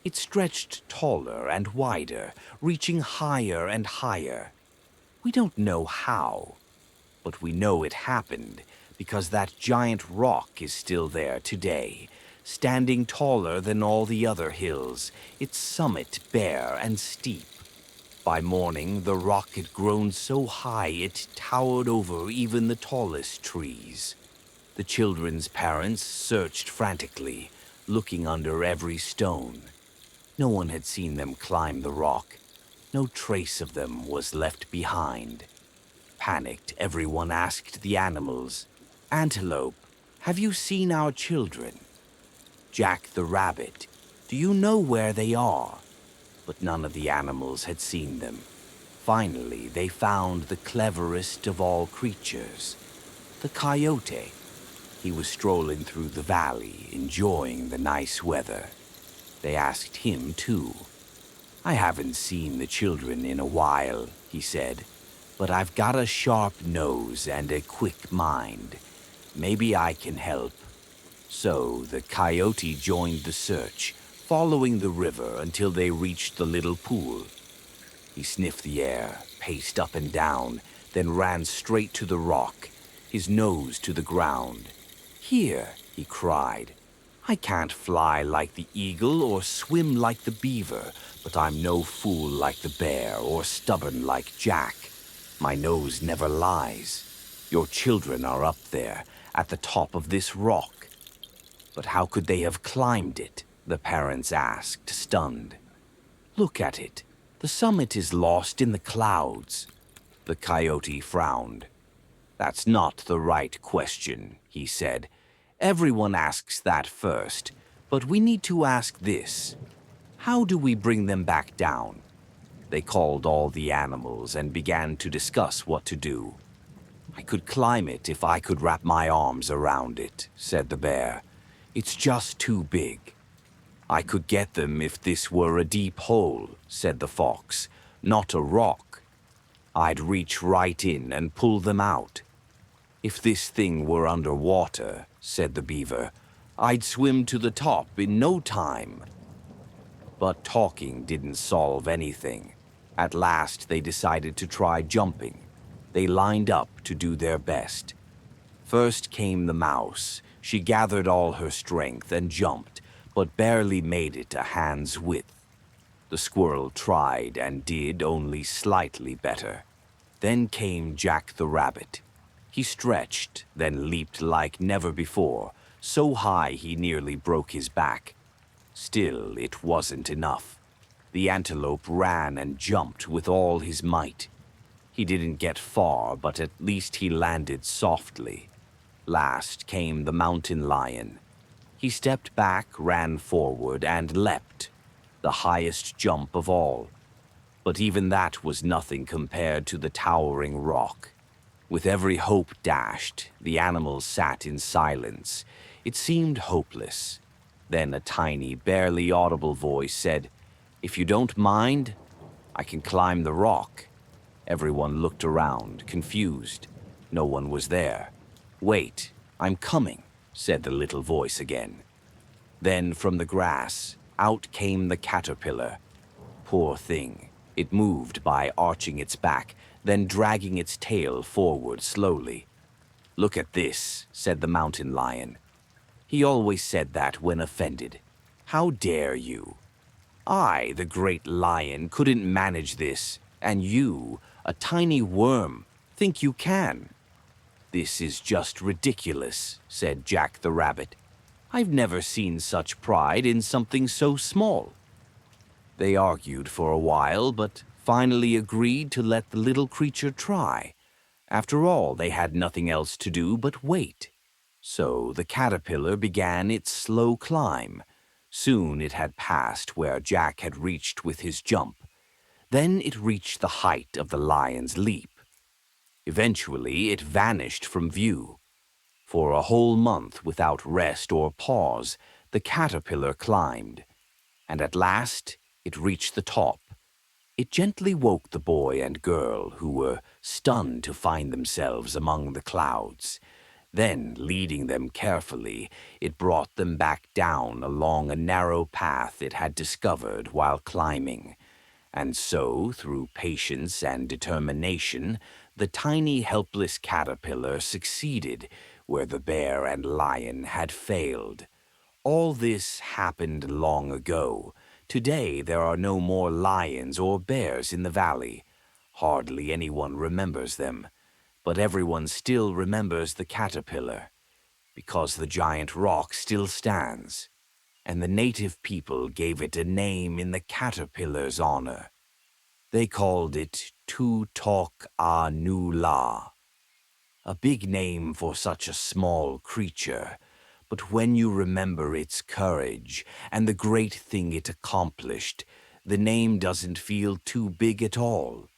It stretched taller and wider, reaching higher and higher. We don't know how, but we know it happened because that giant rock is still there today, standing taller than all the other hills, its summit bare and steep. By morning, the rock had grown so high it towered over even the tallest trees. The children's parents searched frantically, looking under every stone. No one had seen them climb the rock. No trace of them was left behind. Panicked, everyone asked the animals, "Antelope, have you seen our children? Jack the rabbit, do you know where they are?" But none of the animals had seen them. Finally, they found the cleverest of all creatures, the coyote. He was strolling through the valley, enjoying the nice weather. They asked him, too. "I haven't seen the children in a while," he said, "but I've got a sharp nose and a quick mind. Maybe I can help." So the coyote joined the search, following the river until they reached the little pool. He sniffed the air, paced up and down, then ran straight to the rock, his nose to the ground. "Here," he cried. "I can't fly like the eagle or swim like the beaver, but I'm no fool like the bear or stubborn like Jack. My nose never lies. Your children are up there, at the top of this rock." "But how could they have climbed it?" the parents asked, stunned. "Look at it. The summit is lost in the clouds." The coyote frowned. "That's not the right question," he said. "Everyone asks that first, but we need to ask this. How do we bring them back down?" They called all the animals and began to discuss what to do. "I could climb it if I could wrap my arms around it," said the bear. "It's just too big." "I could get them if this were a deep hole," said the fox, "not a rock. I'd reach right in and pull them out." "If this thing were underwater," said the beaver, "I'd swim to the top in no time." But talking didn't solve anything. At last they decided to try jumping. They lined up to do their best. First came the mouse. She gathered all her strength and jumped, but barely made it a hand's width. The squirrel tried and did only slightly better. Then came Jack the rabbit. He stretched, then leaped like never before, so high he nearly broke his back. Still, it wasn't enough. The antelope ran and jumped with all his might. He didn't get far, but at least he landed softly. Last came the mountain lion. He stepped back, ran forward, and leapt, the highest jump of all. But even that was nothing compared to the towering rock. With every hope dashed, the animals sat in silence. It seemed hopeless. Then a tiny, barely audible voice said, "If you don't mind, I can climb the rock." Everyone looked around, confused. No one was there. "Wait, I'm coming," said the little voice again. Then from the grass, out came the caterpillar. Poor thing. It moved by arching its back, then dragging its tail forward slowly. "Look at this," said the mountain lion. He always said that when offended. "How dare you? I, the great lion, couldn't manage this, and you, a tiny worm, think you can." "This is just ridiculous," said Jack the rabbit. "I've never seen such pride in something so small." They argued for a while, but finally agreed to let the little creature try. After all, they had nothing else to do but wait. So the caterpillar began its slow climb. Soon it had passed where Jack had reached with his jump. Then it reached the height of the lion's leap. Eventually, it vanished from view. For a whole month, without rest or pause, the caterpillar climbed. And at last, it reached the top. It gently woke the boy and girl, who were stunned to find themselves among the clouds. Then, leading them carefully, it brought them back down along a narrow path it had discovered while climbing. And so, through patience and determination, the tiny helpless caterpillar succeeded where the bear and lion had failed. All this happened long ago. Today there are no more lions or bears in the valley. Hardly anyone remembers them, but everyone still remembers the caterpillar, because the giant rock still stands, and the native people gave it a name in the caterpillar's honor. They called it Tu-tok-a-nu-la, a big name for such a small creature. But when you remember its courage and the great thing it accomplished, the name doesn't feel too big at all.